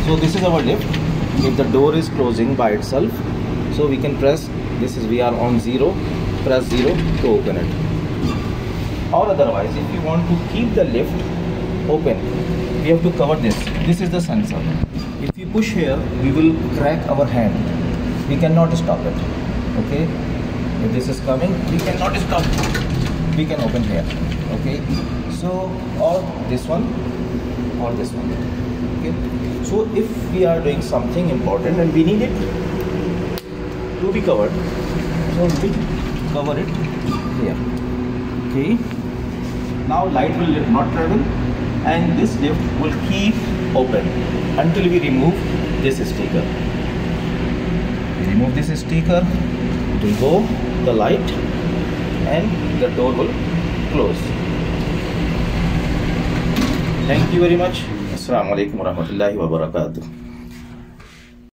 So this is our lift. If the door is closing by itself, so we can press, this is, we are on 0, press 0 to open it. Or otherwise, if you want to keep the lift open, we have to cover this. This is the sensor. If you push here, we will crack our hand. We cannot stop it. Okay? If this is coming, we cannot stop. We can open here. Okay? So, or this one, or this one. Okay? So, if we are doing something important and we need it to be covered, so we cover it here. Okay? Now light will not travel and this lift will keep open until we remove this sticker. We remove this sticker, it will go the light and the door will close. Thank you very much. Assalamu alaikum warahmatullahi wabarakatuh.